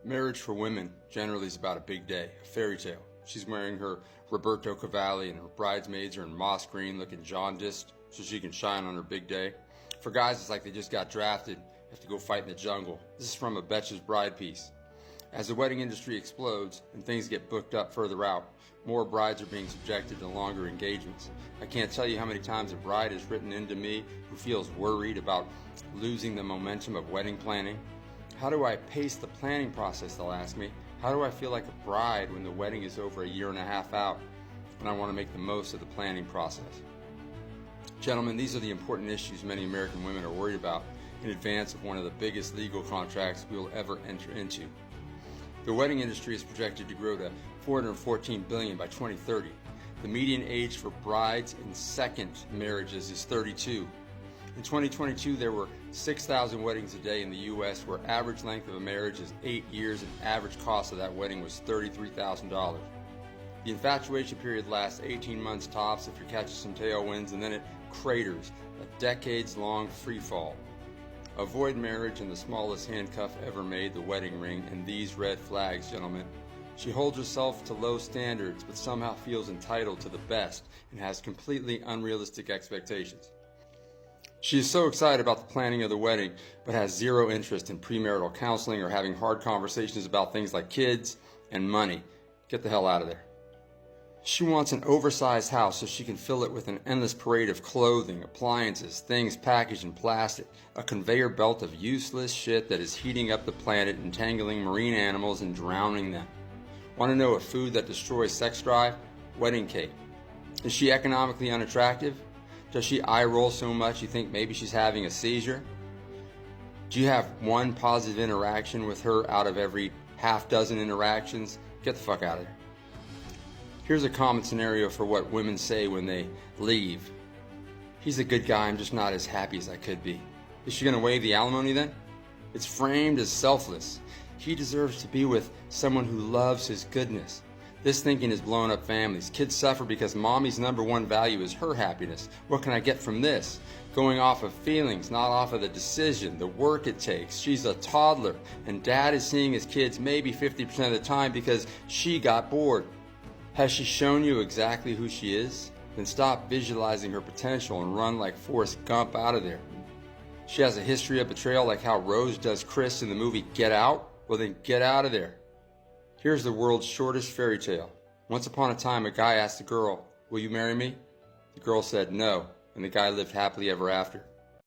Marriage for women generally is about a big day, a fairy tale. She's wearing her Roberto Cavalli and her bridesmaids are in moss green looking jaundiced so she can shine on her big day. For guys, it's like they just got drafted, have to go fight in the jungle. This is from a Betches Bride piece. As the wedding industry explodes and things get booked up further out, more brides are being subjected to longer engagements. I can't tell you how many times a bride has written into me who feels worried about losing the momentum of wedding planning. How do I pace the planning process, they'll ask me. How do I feel like a bride when the wedding is over a year and a half out and I want to make the most of the planning process? Gentlemen, these are the important issues many American women are worried about in advance of one of the biggest legal contracts we will ever enter into. The wedding industry is projected to grow to $414 billion by 2030. The median age for brides in second marriages is 32. In 2022, there were 6,000 weddings a day in the U.S., where average length of a marriage is 8 years and average cost of that wedding was $33,000. The infatuation period lasts 18 months tops if you're catching some tailwinds, and then it craters, a decades-long free fall. Avoid marriage and the smallest handcuff ever made, the wedding ring, and these red flags, gentlemen. She holds herself to low standards, but somehow feels entitled to the best and has completely unrealistic expectations. She is so excited about the planning of the wedding, but has zero interest in premarital counseling or having hard conversations about things like kids and money. Get the hell out of there. She wants an oversized house so she can fill it with an endless parade of clothing, appliances, things packaged in plastic, a conveyor belt of useless shit that is heating up the planet, entangling marine animals and drowning them. Want to know a food that destroys sex drive? Wedding cake. Is she economically unattractive? Does she eye roll so much you think maybe she's having a seizure? Do you have one positive interaction with her out of every half dozen interactions? Get the fuck out of there. Here's a common scenario for what women say when they leave. He's a good guy, I'm just not as happy as I could be. Is she gonna waive the alimony then? It's framed as selfless. He deserves to be with someone who loves his goodness. This thinking has blown up families. Kids suffer because mommy's number one value is her happiness. What can I get from this? Going off of feelings, not off of the decision, the work it takes. She's a toddler, and dad is seeing his kids maybe 50% of the time because she got bored. Has she shown you exactly who she is? Then stop visualizing her potential and run like Forrest Gump out of there. She has a history of betrayal like how Rose does Chris in the movie Get Out? Well then get out of there. Here's the world's shortest fairy tale. Once upon a time, a guy asked a girl, "Will you marry me?" The girl said no, and the guy lived happily ever after.